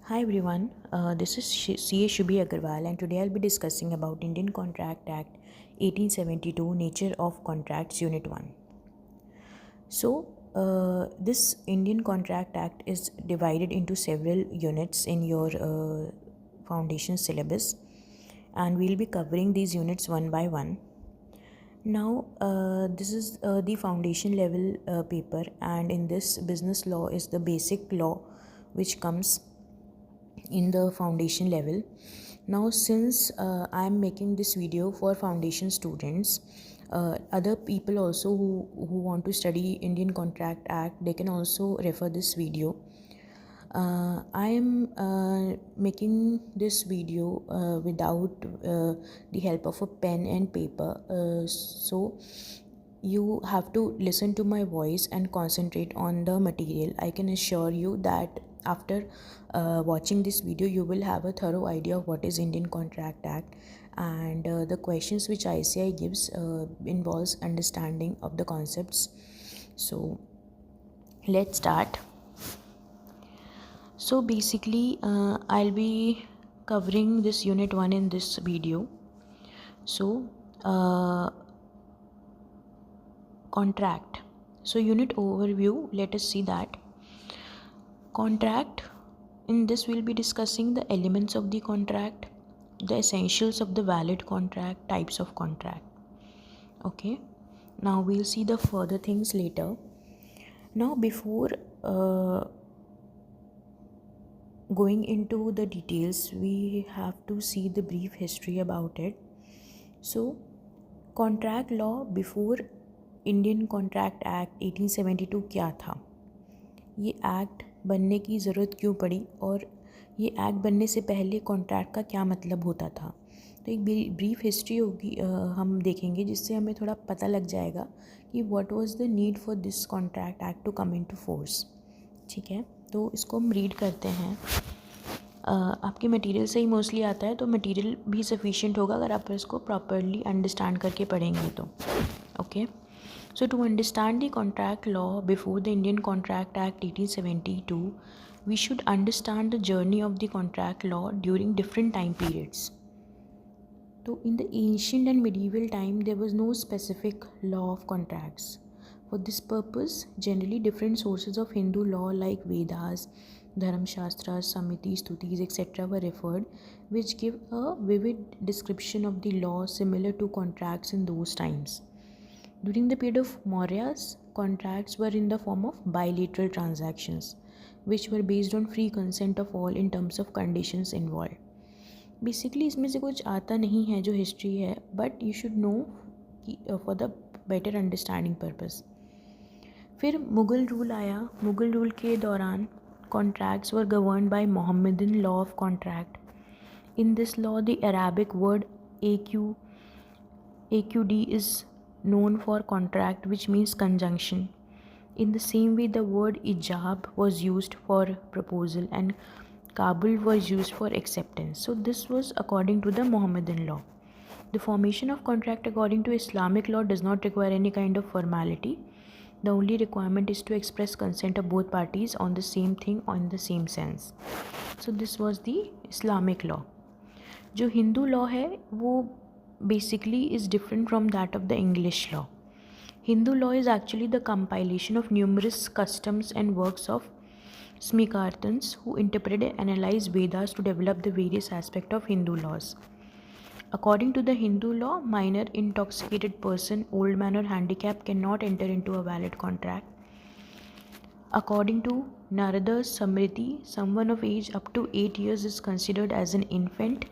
Hi everyone, this is CA Shubhi Agarwal and today I'll be discussing about Indian Contract Act 1872 Nature of Contracts Unit 1. This Indian Contract Act is divided into several units in your foundation syllabus and we'll be covering these units one by one. Now, this is the foundation level paper, and in this business law is the basic law which comes in the foundation level. Now, since I am making this video for foundation students, other people also who want to study Indian Contract Act, they can also refer this video. I am making this video without the help of a pen and paper, so you have to listen to my voice and concentrate on the material. I can assure you that after watching this video you will have a thorough idea of what is Indian Contract Act, and the questions which ICI gives involves understanding of the concepts. So let's start. So basically I'll be covering this unit 1 in this video. So contract. So unit overview, let us see that. Contract, in this we'll be discussing the elements of the contract, the essentials of the valid contract, types of contract. Okay, now we'll see the further things later. Now before going into the details, we have to see the brief history about it. So contract law before Indian contract act 1872 क्या था, ये act बनने की ज़रूरत क्यों पड़ी और ये एक्ट बनने से पहले कॉन्ट्रैक्ट का क्या मतलब होता था. तो एक ब्रीफ हिस्ट्री होगी हम देखेंगे, जिससे हमें थोड़ा पता लग जाएगा कि what was the need for this contract act to come into force. ठीक है, तो इसको हम रीड करते हैं. आपके मटेरियल से ही मोस्टली आता है, तो मटेरियल भी सफिशिएंट होगा अगर आप इसको प्रॉपरली अंडरस्टैंड करके पढ़ेंगे तो. Okay, so to understand the contract law before the Indian Contract Act 1872, we should understand the journey of the contract law during different time periods. So in the ancient and medieval time, there was no specific law of contracts. For this purpose, generally different sources of Hindu law like Vedas, Dharmashastras, Samritis, Stutis, etc. were referred, which give a vivid description of the law similar to contracts in those times. During the period of Mauryas, contracts were in the form of bilateral transactions, which were based on free consent of all in terms of conditions involved. Basically, इसमें से कुछ आता नहीं है जो history है, but you should know for the better understanding purpose. फिर Mughal rule आया. मुगल रूल के दौरान contracts were governed by Mohammedan law of contract. In this law, the Arabic word AQD is known for contract, which means conjunction. In the same way, the word ijab was used for proposal and Kabul was used for acceptance. So this was according to the Mohammedan law. The formation of contract according to Islamic law does not require any kind of formality. The only requirement is to express consent of both parties on the same thing or in the same sense. So this was the Islamic law. जो Hindu law है वो basically is different from that of the English law. Hindu law is actually the compilation of numerous customs and works of Smikartans who interpreted and analyzed Vedas to develop the various aspects of Hindu laws. According to the Hindu law, minor, intoxicated person, old man or handicapped cannot enter into a valid contract. According to Narada's Samriti, someone of age up to 8 years is considered as an infant.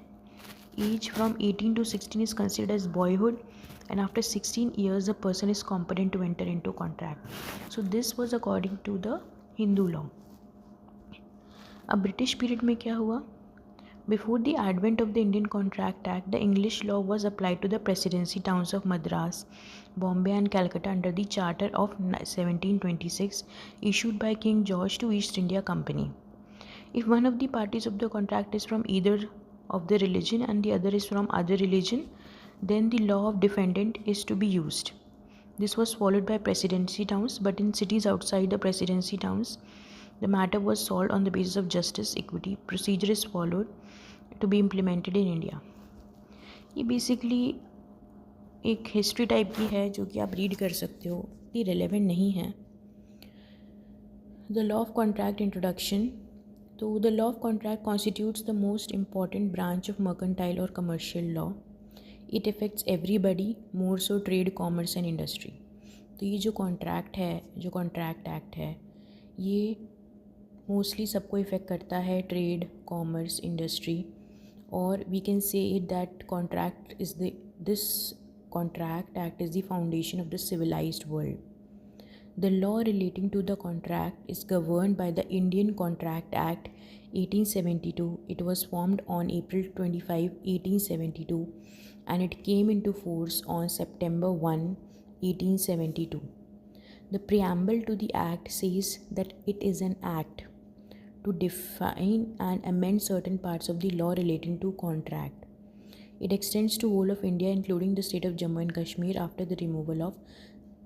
Age from 18 to 16 is considered as boyhood, and after 16 years a person is competent to enter into contract. So this was according to the Hindu law. अब British period में क्या हुआ? Before the advent of the Indian Contract Act, the English law was applied to the presidency towns of Madras, Bombay and Calcutta under the Charter of 1726 issued by King George to East India Company. If one of the parties of the contract is from either of the religion and the other is from other religion, then the law of defendant is to be used. This was followed by presidency towns, but in cities outside the presidency towns, The matter was solved on the basis of justice, equity. Procedure is followed to be implemented in India. ये basically एक history type की है जो कि आप read कर सकते हो, ये रेलेवेंट नहीं है. The law of contract introduction. So the law of contract constitutes the most important branch of mercantile or commercial law. It affects everybody, more so trade, commerce and industry. तो ये जो contract है, जो contract act है, ये mostly सबको effect करता है, ट्रेड, कॉमर्स, इंडस्ट्री. और we can say it that contract is this contract act is the foundation of the civilized world. The law relating to the contract is governed by the Indian Contract Act 1872. It was formed on April 25, 1872 and it came into force on September 1, 1872. The preamble to the act says that it is an act to define and amend certain parts of the law relating to contract. It extends to whole of India including the state of Jammu and Kashmir after the removal of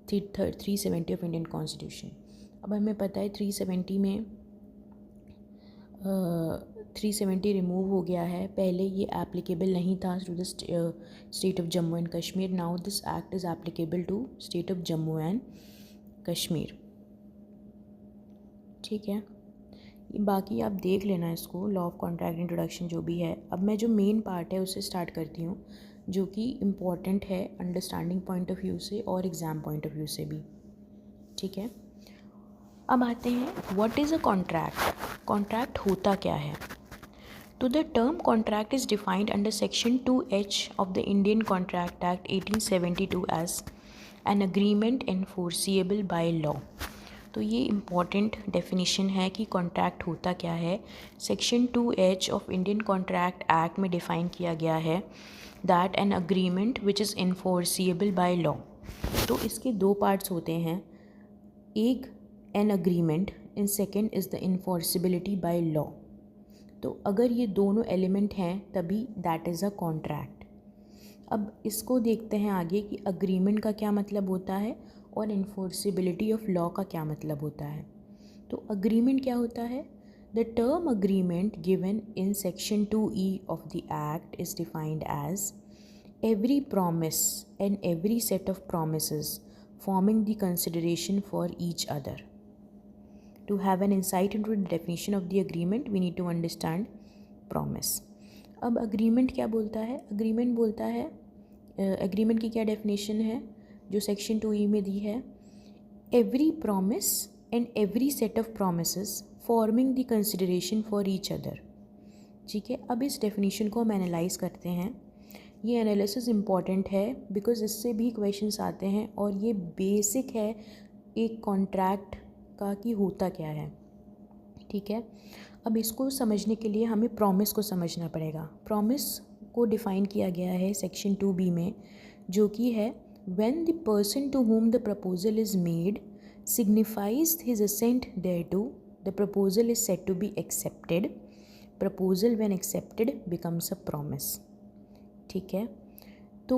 370 of Indian constitution. अब हमें पता है 370 में 370 remove हो गया है. पहले ये एप्लीकेबल नहीं था to the state of Jammu and Kashmir. Now this act is applicable to state of Jammu and Kashmir. ठीक है, बाकी आप देख लेना इसको, लॉ ऑफ कॉन्ट्रैक्ट इंट्रोडक्शन जो भी है. अब मैं जो मेन पार्ट है उससे स्टार्ट करती हूँ, जो कि इम्पॉर्टेंट है अंडरस्टैंडिंग पॉइंट ऑफ व्यू से और एग्ज़ाम पॉइंट ऑफ व्यू से भी. ठीक है, अब आते हैं what is a contract. Contract होता क्या है. तो the term contract is defined under section 2H of the Indian contract act 1872 as an agreement enforceable by law. तो ये इम्पॉर्टेंट डेफिनेशन है कि कॉन्ट्रैक्ट होता क्या है. Section 2H of Indian contract act में डिफ़ाइन किया गया है that an agreement which is enforceable bye law. तो इसके दो पार्ट्स होते हैं, एक an agreement and second is the enforceability by law. तो अगर ये दोनों एलिमेंट हैं तभी दैट इज़ अ कॉन्ट्रैक्ट. अब इसको देखते हैं आगे कि अग्रीमेंट का क्या मतलब होता है और इन्फोर्सिबिलिटी ऑफ लॉ का क्या मतलब होता है. तो अग्रीमेंट क्या होता है. The term agreement given in section 2E of the act is defined as every promise and every set of promises forming the consideration for each other. To have an insight into the definition of the agreement, we need to understand promise. अब agreement क्या बोलता है. agreement बोलता है, agreement की क्या definition है जो section 2E में दी है. Every promise and every set of promises forming the consideration for each other. ठीक है, अब इस डेफिनेशन को हम एनालाइज़ करते हैं. ये एनालिसिस इम्पॉर्टेंट है बिकॉज इससे भी क्वेश्चंस आते हैं और ये बेसिक है एक कॉन्ट्रैक्ट का कि होता क्या है. ठीक है, अब इसको समझने के लिए हमें प्रॉमिस को समझना पड़ेगा. प्रॉमिस को डिफ़ाइन किया गया है सेक्शन 2B में, जो कि है when the person to whom the proposal is made signifies his assent thereto, the proposal is said to be accepted. Proposal when accepted becomes a promise. ठीक है, तो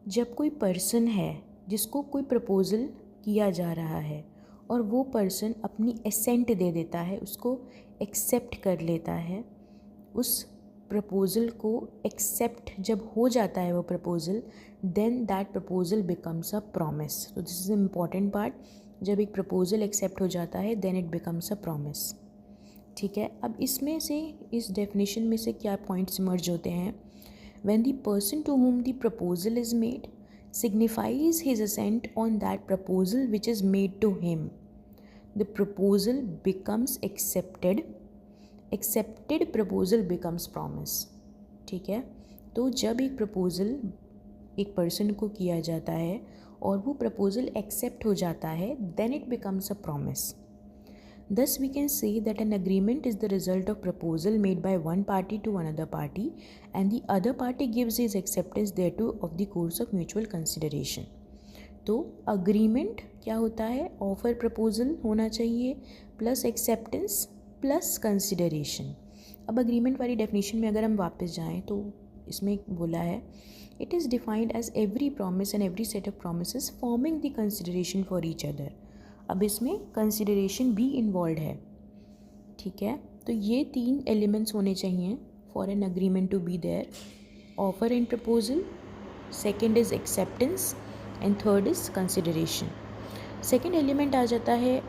जब कोई पर्सन है जिसको कोई प्रपोज़ल किया जा रहा है और वो पर्सन अपनी एसेंट दे देता है, उसको एक्सेप्ट कर लेता है, उस प्रपोज़ल को एक्सेप्ट जब हो जाता है वो proposal, then that proposal becomes a promise. तो दिस इज़ इम्पॉर्टेंट पार्ट. जब एक प्रपोज़ल एक्सेप्ट हो जाता है then it becomes a promise. ठीक है, अब इसमें से इस डेफिनेशन में से क्या पॉइंट्स इमर्ज होते हैं. When the person to whom the proposal is made signifies his assent on that proposal which is made to him, the proposal becomes accepted. Accepted proposal becomes promise. ठीक है, तो जब एक प्रपोज़ल एक person को किया जाता है और वो प्रपोज़ल एक्सेप्ट हो जाता है, then it becomes a promise. Thus we can say that an agreement is the result of proposal made by one party to another party and the other party gives his acceptance thereto of the course of mutual consideration. तो agreement क्या होता है, offer proposal होना चाहिए plus acceptance plus consideration. अब agreement वाली definition में अगर हम वापस जाएँ तो इसमें बोला है it is defined as every promise and every set of promises forming the consideration for each other. अब इसमें कंसिडरेशन भी इन्वॉल्व है. ठीक है, तो ये 3 एलिमेंट्स होने चाहिए for an agreement to be there. Offer and proposal, second is acceptance and third is consideration. Second element आ जाता है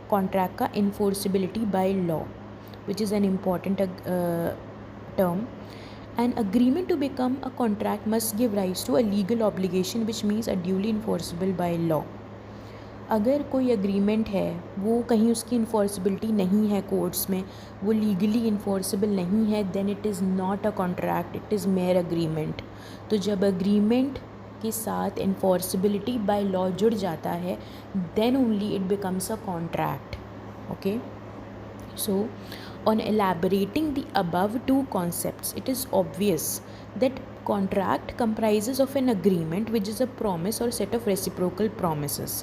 कॉन्ट्रैक्ट का enforceability by law, which is an important term. An agreement to become a contract must give rise to a legal obligation which means a duly enforceable by law. अगर कोई agreement है वो कहीं उसकी इन्फोर्सिबिलिटी नहीं है courts में, वो लीगली इन्फोर्सिबल नहीं है, then it is not a contract, it is mere agreement. तो जब अग्रीमेंट के साथ इन्फोर्सिबिलिटी बाय लॉ जुड़ जाता है then only it becomes a contract. Okay, so on elaborating the above two concepts, it is obvious that contract comprises of an agreement which is a promise or set of reciprocal promises.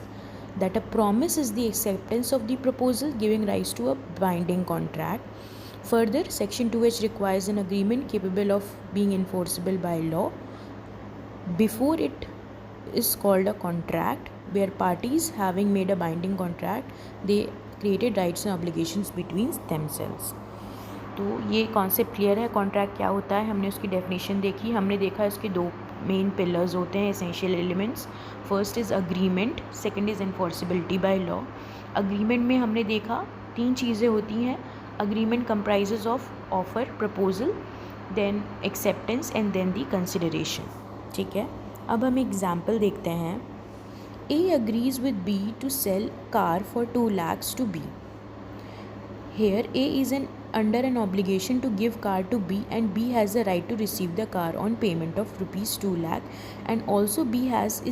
That a promise is the acceptance of the proposal giving rise to a binding contract. Further, Section 2H requires an agreement capable of being enforceable by law before it is called a contract, where parties having made a binding contract, they created rights and obligations between themselves. तो ये concept clear है. Contract क्या होता है, हमने उसकी definition देखी. हमने देखा इसके 2 मेन पिलर्स होते हैं, essential elements. First is agreement, second is enforceability by law. Agreement में हमने देखा 3 चीज़ें होती हैं. Agreement comprises of offer, proposal, then acceptance and then the consideration. ठीक है, अब हम एग्जाम्पल देखते हैं. A agrees with B to sell car for 2 lakhs to B. Here A is under an obligation to give car to B and B has the right to receive the car on payment of rupees 2 lakh, and also B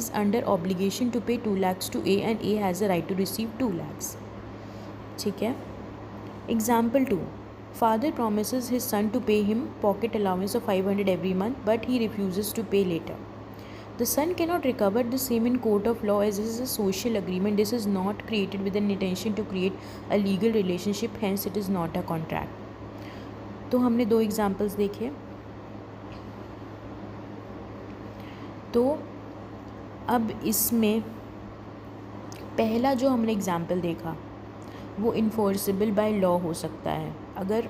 is under obligation to pay 2 lakhs to A and A has the right to receive 2 lakhs. ठीक है. Example 2. Father promises his son to pay him pocket allowance of 500 every month but he refuses to pay later. The son cannot recover the same in court of law as this is a social agreement. This is not created with an intention to create a legal relationship, hence it is not a contract. तो हमने 2 examples देखे. तो अब इसमें पहला जो हमने example देखा वो इन्फोर्सिबल बाय लॉ हो सकता है. अगर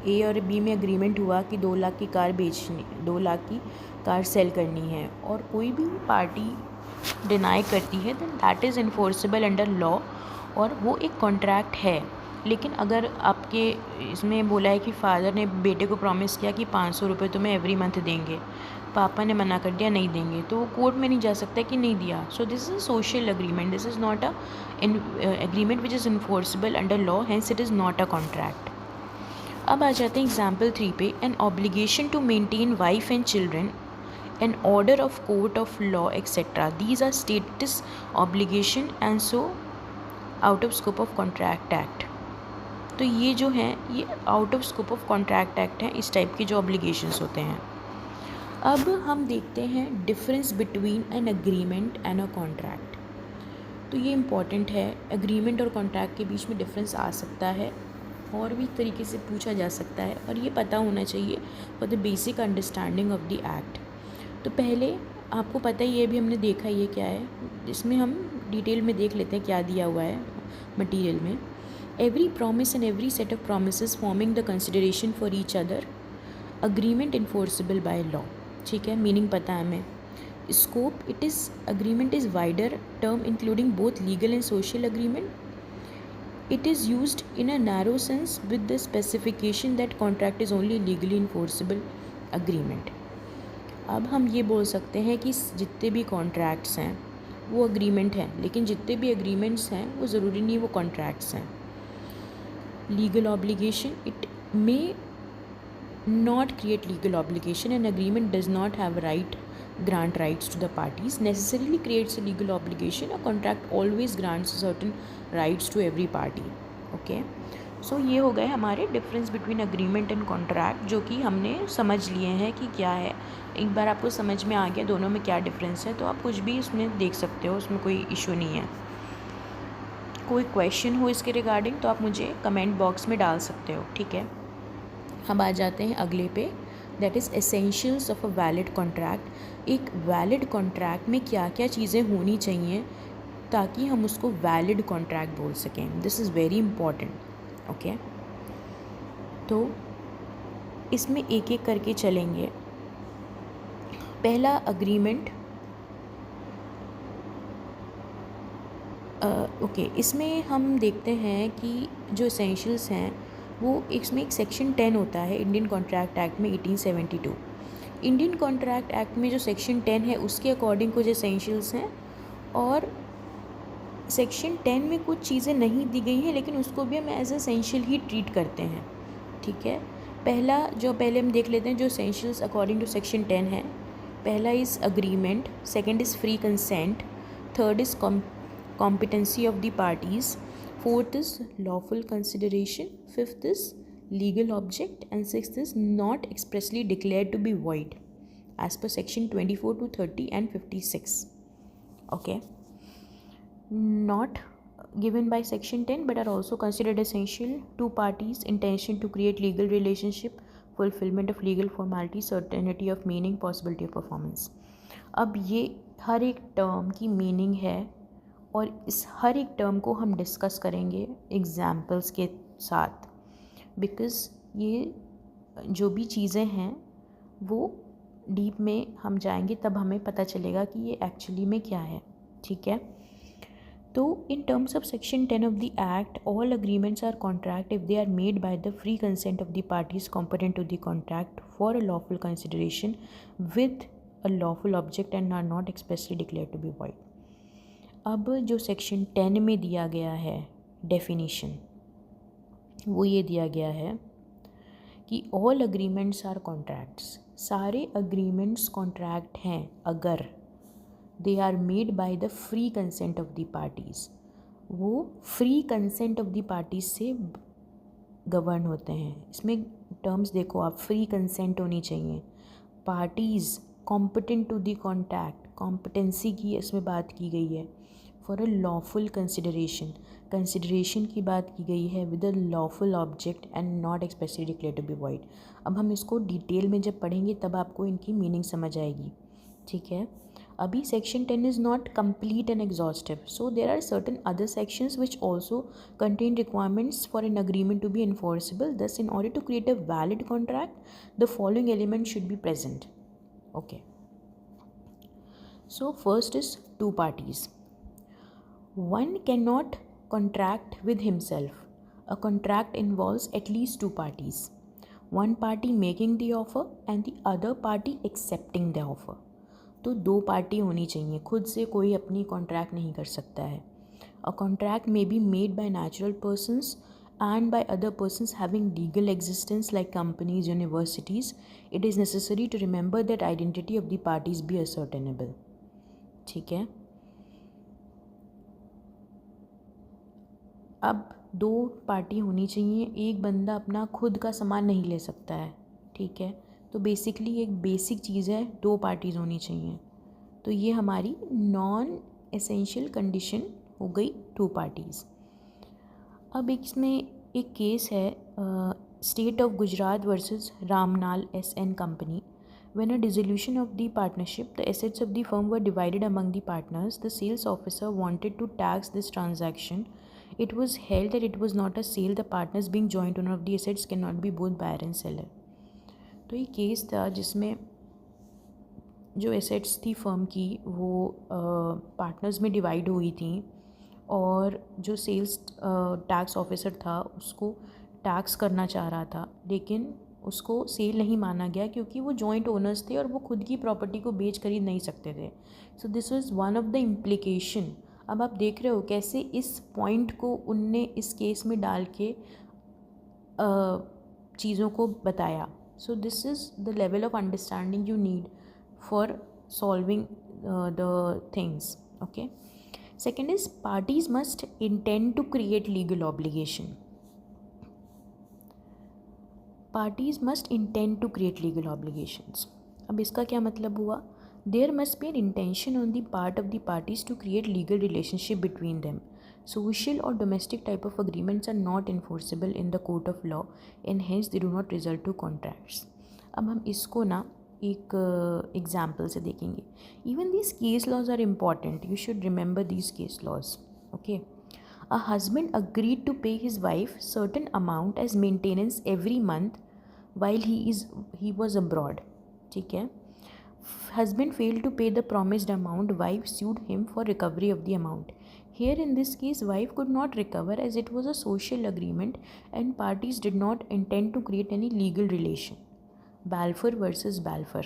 ए और बी में एग्रीमेंट हुआ कि 2 लाख की कार बेचनी, 2 लाख की कार सेल करनी है और कोई भी पार्टी डिनाई करती है then that is enforceable under law और वो एक कॉन्ट्रैक्ट है. लेकिन अगर आपके इसमें बोला है कि फादर ने बेटे को प्रॉमिस किया कि 500 रुपये तुम्हें एवरी मंथ देंगे, पापा ने मना कर दिया नहीं देंगे, तो वो कोर्ट में नहीं जा सकता कि नहीं दिया. So this is a social agreement, this is not a agreement which is enforceable under law, hence it is not a contract. अब आ जाते हैं एग्जाम्पल 3 पे. An obligation to maintain wife and children, an order of court of law etc. These are status obligation and so out of scope of contract act. तो ये जो हैं ये out of scope of contract act हैं, इस type के जो obligations होते हैं. अब हम देखते हैं difference between an agreement and a contract. तो ये इम्पॉर्टेंट है. एग्रीमेंट और कॉन्ट्रैक्ट के बीच में डिफरेंस आ सकता है और भी तरीके से पूछा जा सकता है और ये पता होना चाहिए for the basic understanding of the act. तो पहले आपको पता ही है, भी हमने देखा ये क्या है, इसमें हम डिटेल में देख लेते हैं क्या दिया हुआ है मटेरियल में. Every promise and every set of promises forming the consideration for each other, agreement enforceable by law. ठीक है, मीनिंग पता है हमें. Scope, it is agreement is wider term including both legal and social agreement. It is used in a narrow sense with the specification that contract is only legally enforceable agreement. अब हम ये बोल सकते हैं कि जितने भी कॉन्ट्रैक्ट्स हैं वो अग्रीमेंट हैं, लेकिन जितने भी एग्रीमेंट्स हैं वो ज़रूरी नहीं वो कॉन्ट्रैक्ट्स हैं. Legal obligation, it may not create legal obligation. An agreement does not have grant rights to the parties, necessarily creates a legal obligation. A contract always grants certain rights to every party. Okay, so ये हो गए हमारे difference between agreement and contract, जो कि हमने समझ लिए हैं कि क्या है. एक बार आपको समझ में आ गया दोनों में क्या डिफरेंस है तो आप कुछ भी इसमें देख सकते हो, उसमें कोई इशू नहीं है. कोई क्वेश्चन हो इसके रिगार्डिंग तो आप मुझे कमेंट बॉक्स में डाल सकते हो. ठीक है, हम आ जाते हैं अगले पे, that is essentials of a valid contract. एक वैलिड कॉन्ट्रैक्ट में क्या क्या चीज़ें होनी चाहिए ताकि हम उसको वैलिड कॉन्ट्रैक्ट बोल सकें. This is very important. Okay, तो इसमें एक एक करके चलेंगे। पहला अग्रीमेंट, ओके, इसमें हम देखते हैं कि जो एसेंशियल्स हैं वो इसमें एक सेक्शन 10 होता है इंडियन कॉन्ट्रैक्ट एक्ट में 1872। इंडियन कॉन्ट्रैक्ट एक्ट में जो सेक्शन 10 है उसके अकॉर्डिंग कुछ एसेंशियल्स हैं, और सेक्शन 10 में कुछ चीज़ें नहीं दी गई हैं लेकिन उसको भी हम एज एसेंशियल ही ट्रीट करते हैं। ठीक है, पहले हम देख लेते हैं जो एसेंशियल्स अकॉर्डिंग टू सेक्शन 10 है। पहला is agreement, second is free consent, third is competency of the parties, fourth is lawful consideration, fifth is legal object, and sixth is not expressly declared to be void as per section 24 to 30 and 56. Okay, not given by section 10 but are also considered essential to parties intention to create legal relationship, fulfillment of legal formality, certainty of meaning, possibility of performance. अब ये हर एक term की meaning है और इस हर एक term को हम डिस्कस करेंगे एग्जाम्पल्स के साथ, बिकॉज़ ये जो भी चीज़ें हैं वो डीप में हम जाएंगे तब हमें पता चलेगा कि ये एक्चुअली में क्या है। ठीक है, तो in terms of section 10 of the act, all agreements are contract if they are made by the free consent of the parties competent to the contract for a lawful consideration with a lawful object and are not expressly declare to be void. अब जो section 10 में दिया गया है definition, वो ये दिया गया है कि ऑल अग्रीमेंट्स आर कॉन्ट्रैक्ट्स, सारे अग्रीमेंट्स कॉन्ट्रैक्ट हैं अगर they are made by the free consent of the parties, वो free consent of the parties से गवर्न होते हैं। इसमें टर्म्स देखो आप, फ्री कंसेंट होनी चाहिए, parties competent to the contract, competency की इसमें बात की गई है, for a lawful consideration, consideration की बात की गई है with a lawful object and not expressly declare to be void. अब हम इसको डिटेल में जब पढ़ेंगे तब आपको इनकी मीनिंग समझ आएगी। ठीक है, अभी section 10 is not complete and exhaustive, so there are certain other sections which also contain requirements for an agreement to be enforceable. Thus, in order to create a valid contract, the following elements should be present. Okay, so first is two parties. One cannot contract with himself. A contract involves at least two parties, one party making the offer and the other party accepting the offer. तो दो party होनी चाहिए, खुद से कोई अपनी contract नहीं कर सकता है। A contract may be made by natural persons and by other persons having legal existence like companies, universities. It is necessary to remember that identity of the parties be ascertainable. ठीक है, अब दो party होनी चाहिए, एक बंदा अपना खुद का सामान नहीं ले सकता है। ठीक है, तो बेसिकली एक बेसिक चीज़ है, दो पार्टीज़ होनी चाहिए, तो ये हमारी नॉन एसेंशियल कंडीशन हो गई, टू पार्टीज़। अब इसमें एक केस है state of Gujarat versus Ramnal SN company. When a dissolution of the partnership, the assets of the firm were divided among the partners. The sales officer wanted to tax this transaction. It was held that it was not a sale. The partners being joint owner of the assets cannot be both buyer and seller. तो ये case था जिसमें जो assets थी firm की वो partners में divide हुई थी, और जो सेल्स टैक्स ऑफिसर था उसको टैक्स करना चाह रहा था, लेकिन उसको सेल नहीं माना गया क्योंकि वो जॉइंट ओनर्स थे और वो खुद की प्रॉपर्टी को बेच खरीद नहीं सकते थे। So this was one of the implication. अब आप देख रहे हो कैसे इस पॉइंट को उनने इस केस में डाल के चीज़ों को बताया। So this is the level of understanding you need for solving the things. Okay, second is parties must intend to create legal obligation. Parties must intend to create legal obligations. अब इसका क्या मतलब हुआ? There must be an intention on the part of the parties to create legal relationship between them. Social और domestic type of agreements are not enforceable in the court of law and hence they do not result to contracts. अब हम इसको ना एक example से देखेंगे। Even these case laws are important, you should remember these case laws. Okay, A husband agreed to pay his wife certain amount as maintenance every month while he was abroad. ठीक है. Husband failed to pay the promised amount. Wife sued him for recovery of the amount. Here in this case, wife could not recover as it was a social agreement and parties did not intend to create any legal relation. Balfour versus Balfour.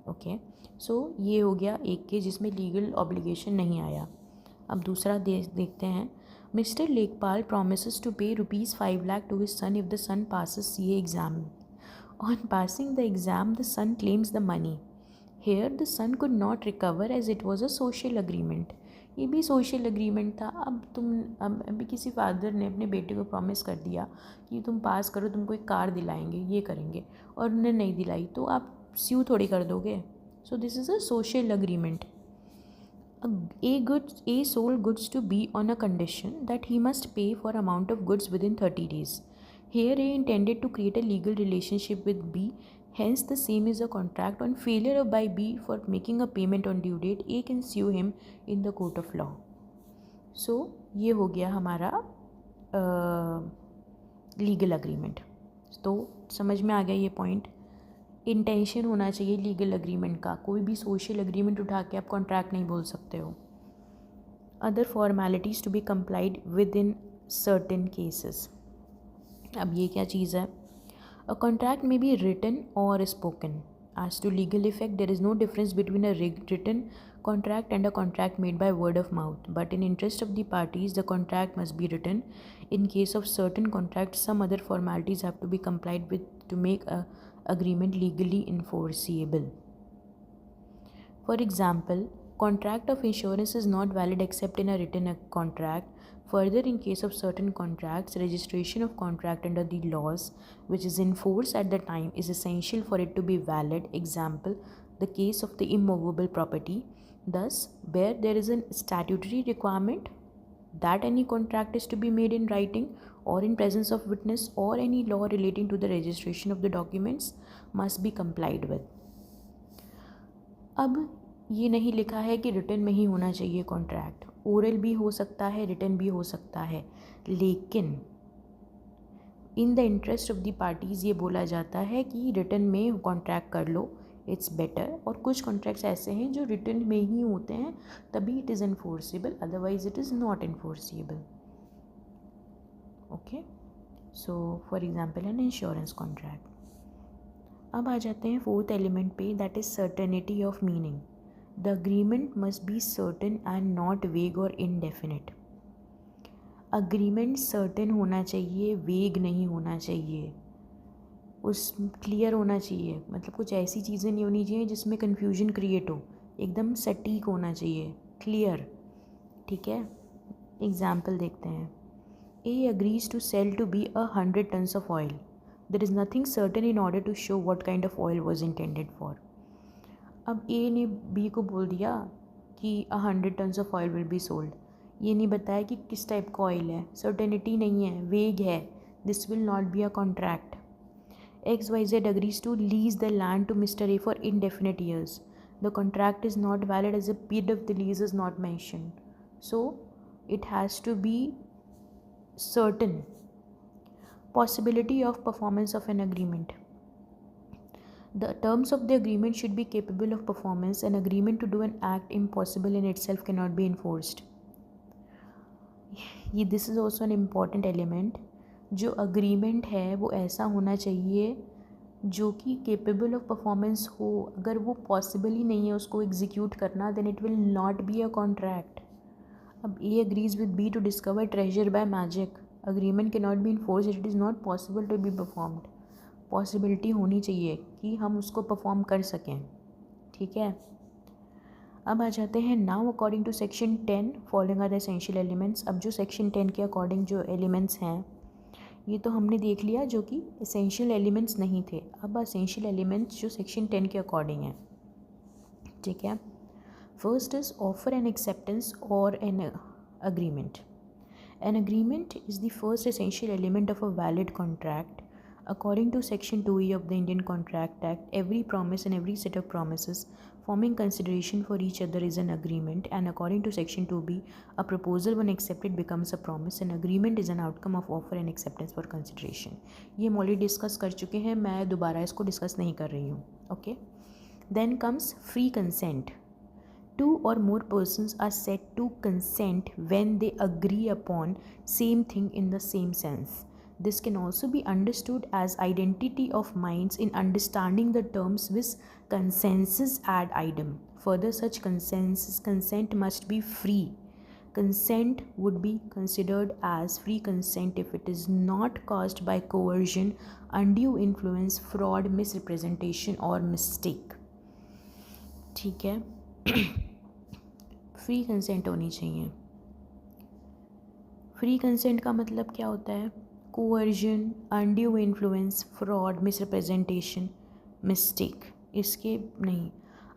Okay, so ये हो गया एक case जिसमें legal obligation नहीं आया. अब दूसरा देखते हैं. मिस्टर लेखपाल promises to pay ₹5 lakh to his son if the son passes CA exam. On passing the exam, the son claims the money. Here the son could not recover as it was a social agreement. ये भी social agreement था. अब अभी किसी father ने अपने बेटे को प्रॉमिस कर दिया कि तुम पास करो, तुमको एक कार दिलाएंगे, ये करेंगे, और उन्होंने नहीं दिलाई, तो आप स्यू थोड़ी कर दोगे. सो this is a social agreement. A sold goods to B on a condition that he must pay for amount of goods within 30 days. Here A intended to create a legal relationship with B, hence the same is a contract. On failure by B for making a payment on due date, A can sue him in the court of law. So ये हो गया हमारा legal agreement. तो समझ में आ गया ये point. Intention होना चाहिए लीगल एग्रीमेंट का. कोई भी सोशल एग्रीमेंट उठा के आप कॉन्ट्रैक्ट नहीं बोल सकते हो. Other formalities to be complied with in certain cases. अब ये क्या चीज़ है? अ कॉन्ट्रैक्ट में बी रिटन और spoken. As to legal effect, there is no difference between a written contract and a contract made by word of mouth. But in interest of the parties, the contract must be written. In case of certain contracts, some other formalities have to be complied with to make a agreement legally enforceable. For example, contract of insurance is not valid except in a written contract. Further, in case of certain contracts, registration of contract under the laws which is in force at the time is essential for it to be valid. Example, the case of the immovable property. Thus, where there is a statutory requirement that any contract is to be made in writing or in presence of witness, or any law relating to the registration of the documents must be complied with. अब ये नहीं लिखा है कि written में ही होना चाहिए contract. Oral भी हो सकता है, रिटन भी हो सकता है, लेकिन in the interest of the parties ये बोला जाता है कि रिटन में कॉन्ट्रैक्ट कर लो, इट्स बेटर. और कुछ कॉन्ट्रैक्ट्स ऐसे हैं जो रिटन में ही होते हैं, तभी it is enforceable, otherwise it is not enforceable. Okay, so for example an insurance contract. अब आ जाते हैं फोर्थ एलिमेंट पे, that is certainty of meaning. The agreement must be certain and not वेग और इनडेफिनिट. अग्रीमेंट सर्टेन होना चाहिए, वेग नहीं होना चाहिए. उस क्लियर होना चाहिए, मतलब कुछ ऐसी चीज़ें नहीं होनी चाहिए जिसमें कन्फ्यूजन क्रिएट हो. एकदम सटीक होना चाहिए, क्लियर. ठीक है, एग्जाम्पल देखते हैं. A agrees to sell to B 100 tons of oil. There is nothing certain in order to show what kind of oil was intended for. अब A ने B को बोल दिया कि 100 tons of oil will be sold. ये नहीं बताया कि किस टाइप का ऑयल है, सर्टेनिटी नहीं है, वेग है. This will not be a contract. XYZ agrees to lease the land to Mr. A for indefinite years. The contract is not valid as the period of the lease is not mentioned. So it has to be certain. Possibility of performance of an agreement. The terms of the agreement should be capable of performance. An agreement to do an act impossible in itself cannot be enforced. This is also an important element. जो agreement है वो ऐसा होना चाहिए जो कि capable of performance हो. अगर वो possible ही नहीं है उसको execute करना, then it will not be a contract. अब A agrees with B to discover treasure by magic. Agreement cannot be enforced. It is not possible to be performed. Possibility होनी चाहिए कि हम उसको परफॉर्म कर सकें. ठीक है, अब आ जाते हैं now according to section 10 following are the essential elements. अब जो सेक्शन 10 के अकॉर्डिंग जो एलिमेंट्स हैं ये तो हमने देख लिया जो कि एसेंशियल एलिमेंट्स नहीं थे. अब एसेंशियल एलिमेंट्स जो सेक्शन 10 के अकॉर्डिंग हैं. ठीक है, first is offer and acceptance और an agreement. An agreement is the first essential element of a valid contract. According to Section 2E of the Indian Contract Act, every promise and every set of promises Forming consideration for each other is an agreement, and according to section 2b, a proposal when accepted becomes a promise. An agreement is an outcome of offer and acceptance for consideration. ये हम already discuss कर चुके हैं, मैं दोबारा इसको discuss नहीं कर रही हूँ. Okay. Then comes free consent. Two or more persons are said to consent when they agree upon same thing in the same sense. This can also be understood as identity of minds in understanding the terms with consensus ad idem. Further, such consent must be free. Consent would be considered as free consent if it is not caused by coercion, undue influence, fraud, misrepresentation or mistake. ठीक है. Free consent होनी चाहिए. Free consent का मतलब क्या होता है? Coercion, undue influence, fraud, misrepresentation, mistake, इसके नहीं.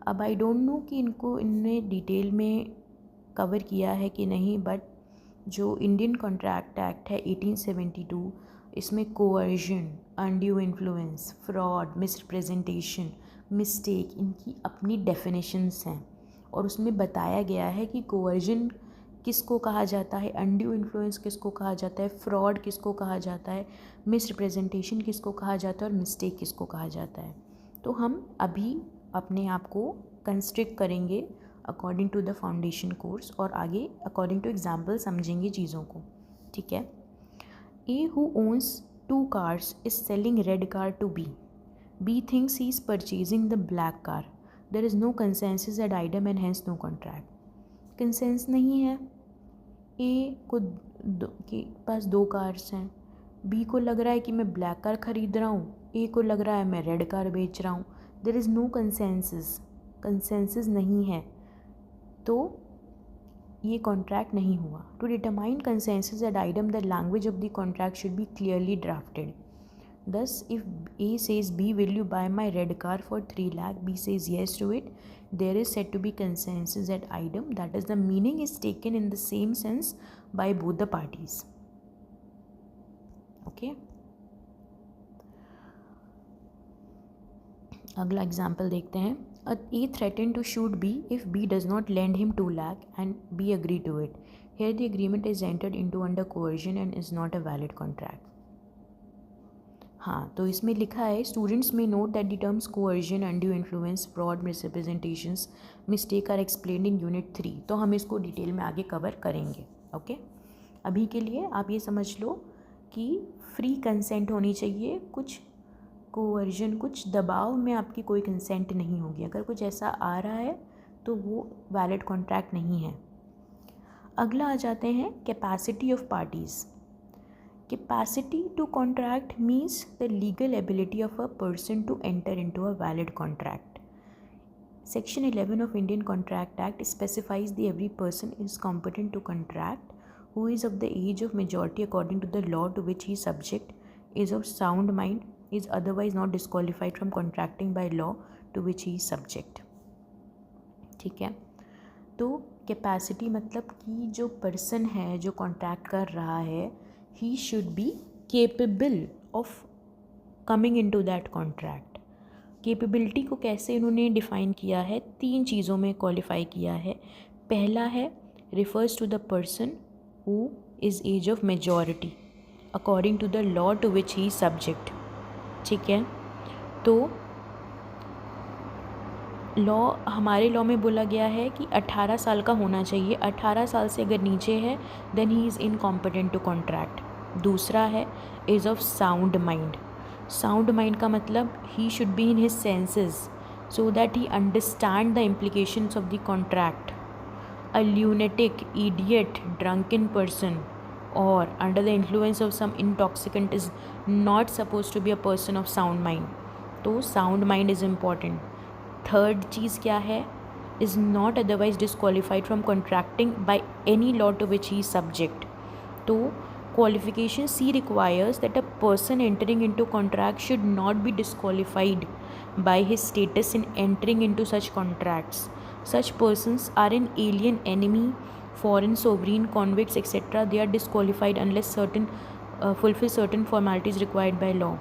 अब आई डोंट नो कि इनने डिटेल में कवर किया है कि नहीं, बट जो इंडियन कॉन्ट्रैक्ट एक्ट है 1872, इसमें coercion, undue influence, fraud, misrepresentation, mistake, इनकी अपनी डेफिनेशंस हैं और उसमें बताया गया है कि कोवर्जन किसको कहा जाता है, अनड्यू इन्फ्लुएंस किसको कहा जाता है, फ्रॉड किसको कहा जाता है, मिसरिप्रेजेंटेशन किसको कहा जाता है और मिस्टेक किसको कहा जाता है. तो हम अभी अपने आप को कंस्ट्रक्ट करेंगे according to the foundation course और आगे अकॉर्डिंग टू एग्जाम्पल समझेंगे चीज़ों को. ठीक है. A who owns 2 cars is selling red car to B. B thinks he is purchasing the black car. There is no consensus ad idem and hence no contract. Consensus नहीं है. ए को के पास 2 cars हैं. बी को लग रहा है कि मैं ब्लैक कार ख़रीद रहा हूँ, ए को लग रहा है मैं रेड कार बेच रहा हूँ. देयर इज़ नो कंसेंसस नहीं है, तो ये कॉन्ट्रैक्ट नहीं हुआ. To determine consensus ad idem the language of the contract should be clearly drafted. Thus, if A says B, will you buy my red car for 3 lakh? B says yes to it. There is said to be consensus at item. That is, the meaning is taken in the same sense by both the parties. Okay. अगला example देखते हैं. A threatened to shoot B if B does not lend him 2 lakh and B agreed to it. Here the agreement is entered into under coercion and is not a valid contract. हाँ, तो इसमें लिखा है students में note that the terms coercion, undue influence, fraud, misrepresentations, mistake are explained in unit 3. तो हम इसको detail में आगे कवर करेंगे. ओके. अभी के लिए आप ये समझ लो कि फ्री कंसेंट होनी चाहिए. कुछ कोअर्जन, कुछ दबाव में आपकी कोई कंसेंट नहीं होगी. अगर कुछ ऐसा आ रहा है तो वो वैलिड कॉन्ट्रैक्ट नहीं है. अगला आ जाते हैं capacity of parties. Capacity to contract means the legal ability of a person to enter into a valid contract. Section 11 of Indian Contract Act specifies that every person is competent to contract who is of the age of majority according to the law to which he is subject, is of sound mind, is otherwise not disqualified from contracting by law to which he is subject. ठीक है. तो capacity मतलब कि जो person है जो contract कर रहा है, he should be capable of coming into that contract. Capability को कैसे इन्होंने डिफ़ाइन किया है? 3 चीज़ों में क्वालिफाई किया है. पहला है refers to the person who is age of majority according to the law to which he is subject. ठीक है. तो लॉ, हमारे लॉ में बोला गया है कि 18 साल का होना चाहिए. 18 साल से अगर नीचे है then he is incompetent to contract. दूसरा है is of sound mind. Sound mind का मतलब he should be in his senses so that he understand the implications of the contract. A lunatic, idiot, drunken person और under the influence of some intoxicant is not suppose to be a person of sound mind. तो sound mind is important. Third चीज़ क्या है? Is not otherwise disqualified from contracting by any law to which he subject. तो qualification C requires that a person entering into contract should not be disqualified by his status in entering into such contracts. Such persons are an alien, enemy, foreign sovereign, convicts, etc. They are disqualified unless fulfill certain formalities required by law.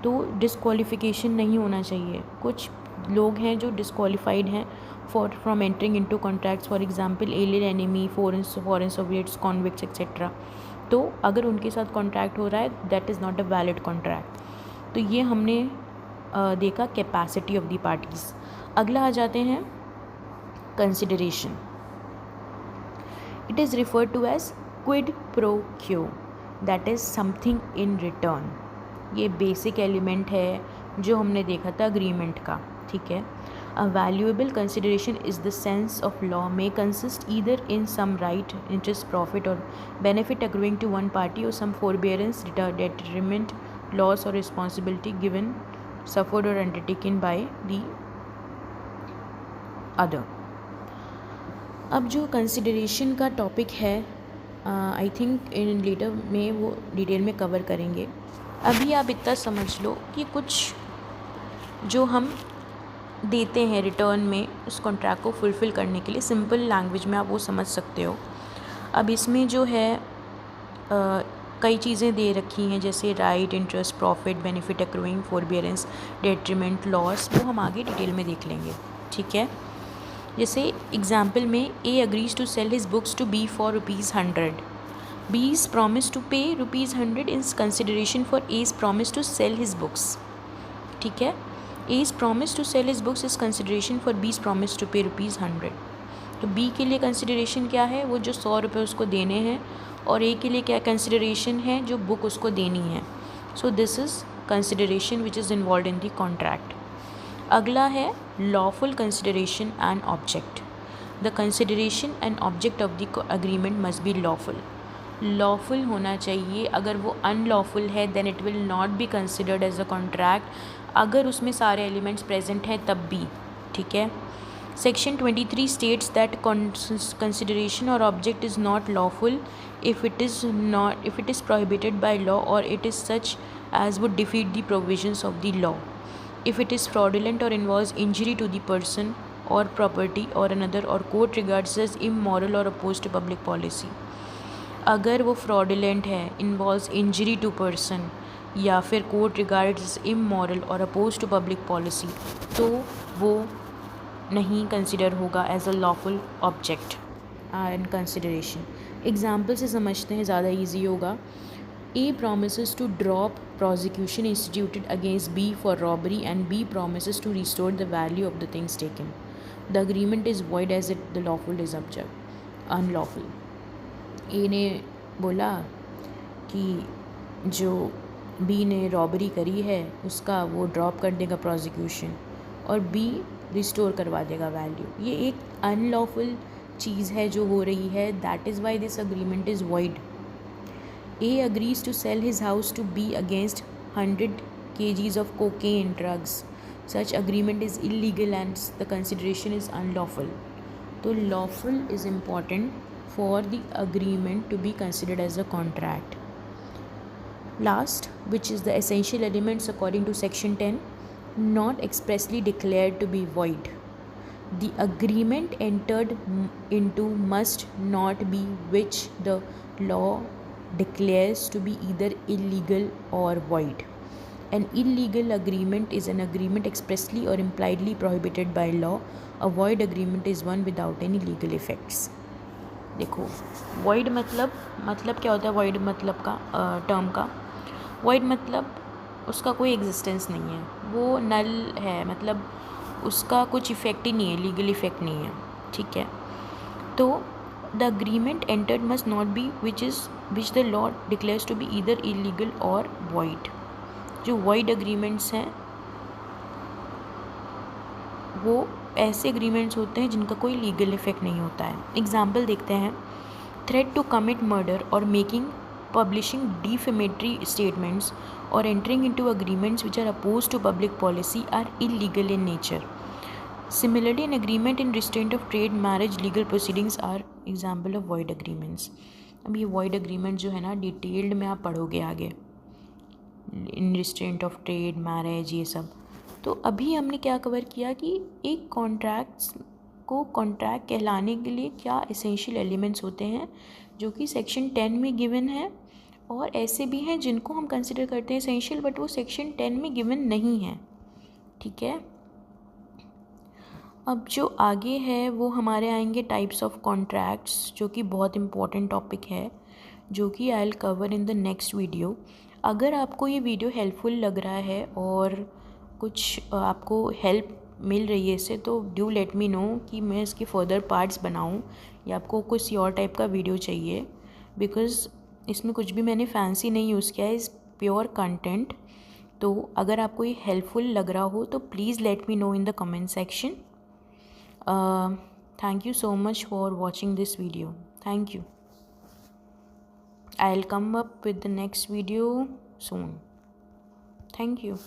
तो disqualification नहीं होना चाहिए. कुछ लोग हैं जो disqualified हैं from entering into contracts, for example alien enemy, foreign Soviets, convicts etcetera. तो अगर उनके साथ कॉन्ट्रैक्ट हो रहा है that is not a valid contract. तो ये हमने देखा कैपेसिटी ऑफ द पार्टीज़। अगला आ जाते हैं consideration. It is referred to as quid pro quo, that is something in return. ये बेसिक एलिमेंट है जो हमने देखा था अग्रीमेंट का, ठीक है। A valuable consideration is the sense of law may consist either in some right, interest, profit और benefit accruing to one party और सम फोरबियरेंस, डेट्रीमेंट, लॉस और responsibility given, suffered or undertaken by the other। अब जो consideration का topic है I think in letter में वो detail में कवर करेंगे। अभी आप इतना समझ लो कि कुछ जो हम देते हैं रिटर्न में उस कॉन्ट्रैक्ट को फुलफ़िल करने के लिए, सिंपल लैंग्वेज में आप वो समझ सकते हो। अब इसमें जो है कई चीज़ें दे रखी हैं जैसे right, interest, profit, benefit accruing, forbearance, detriment, loss, वो हम आगे डिटेल में देख लेंगे, ठीक है। जैसे एग्जाम्पल में A agrees to sell his books to B for ₹100। B's promise to pay ₹100 in consideration for A's promise to sell his books, ठीक है। A's promise to sell his books is consideration for B's promise to pay ₹100। तो B के लिए consideration क्या है, वो जो ₹100 उसको देने हैं, और ए के लिए क्या कंसिडरेशन है, जो बुक उसको देनी है। So this is consideration which is involve in the contract. अगला है lawful consideration and object. The consideration and object of the agreement must be lawful. Lawful होना चाहिए, अगर वो अनलॉफुल है then it will not be considered as a contract, अगर उसमें सारे एलिमेंट्स प्रेजेंट हैं तब भी, ठीक है। Section 23 states that consideration or object is not lawful if it is prohibited by law or it is such as would defeat the provisions of the law. If it is fraudulent or involves injury to the person or property or another or court regards as immoral or opposed to public policy. अगर वो fraudulent है, involves injury to person या फिर court regards as immoral और opposed to public policy, तो वो नहीं consider होगा as a lawful object and consideration. Example से समझते हैं, ज़्यादा इजी होगा। A promises to drop prosecution instituted against B for robbery and B promises to restore the value of the things taken. The agreement is void as it the lawful is object unlawful. A ने बोला कि जो B ने robbery करी है उसका वो drop कर देगा प्रोसिक्यूशन और बी रिस्टोर करवा देगा वैल्यू। ये एक अनलॉफुल चीज़ है जो हो रही है, that is why this agreement is void. A agrees to sell his house to be against 100 kgs of cocaine drugs. Such agreement is illegal and the consideration is unlawful. तो lawful is important for the agreement to be considered as a contract. Last, which is the essential elements according to section 10, not expressly declared to be void. The agreement entered into must not be which the law declares to be either illegal or void. An illegal agreement is an agreement expressly or impliedly prohibited by law. A void agreement is one without any legal effects. देखो void मतलब क्या होता है, void मतलब का term का void मतलब उसका कोई एग्जिस्टेंस नहीं है, वो नल है, मतलब उसका कुछ इफ़ेक्ट ही नहीं है, लीगल इफ़ेक्ट नहीं है, ठीक है। तो the agreement entered must not be which the law declares to be either illegal और वॉइड। जो वॉइड अग्रीमेंट्स हैं वो ऐसे एग्रीमेंट्स होते हैं जिनका कोई लीगल इफ़ेक्ट नहीं होता है। एग्जाम्पल देखते हैं। थ्रेट टू कमिट मर्डर और making publishing defamatory statements or entering into agreements which are opposed to public policy are illegal in nature. Similarly, an agreement in restraint of trade, marriage, legal proceedings are example of void agreements. अब ये void agreement जो है ना detailed में आप पढ़ोगे आगे, इन restraint of trade, marriage, ये सब। तो अभी हमने क्या कवर किया कि एक कॉन्ट्रैक्ट्स को कॉन्ट्रैक्ट कहलाने के लिए क्या एसेंशियल एलिमेंट्स होते हैं जो कि सेक्शन 10 में गिवन है, और ऐसे भी हैं जिनको हम कंसिडर करते हैं एसेंशियल बट वो सेक्शन 10 में गिवन नहीं है, ठीक है। अब जो आगे है वो हमारे आएंगे टाइप्स ऑफ कॉन्ट्रैक्ट्स, जो कि बहुत इम्पोर्टेंट टॉपिक है, जो कि I will cover in the next video. अगर आपको ये वीडियो हेल्पफुल लग रहा है और कुछ आपको हेल्प मिल रही है इससे, तो डू लेट मी नो कि मैं इसके फर्दर पार्ट्स बनाऊँ या आपको कुछ और टाइप का वीडियो चाहिए, बिकॉज़ इसमें कुछ भी मैंने फैंसी नहीं यूज़ किया है, इज़ प्योर कंटेंट। तो अगर आपको ये हेल्पफुल लग रहा हो तो please let me know in the comment section. Thank you so much for watching this video. Thank you. I'll come up with the next video soon. Thank you.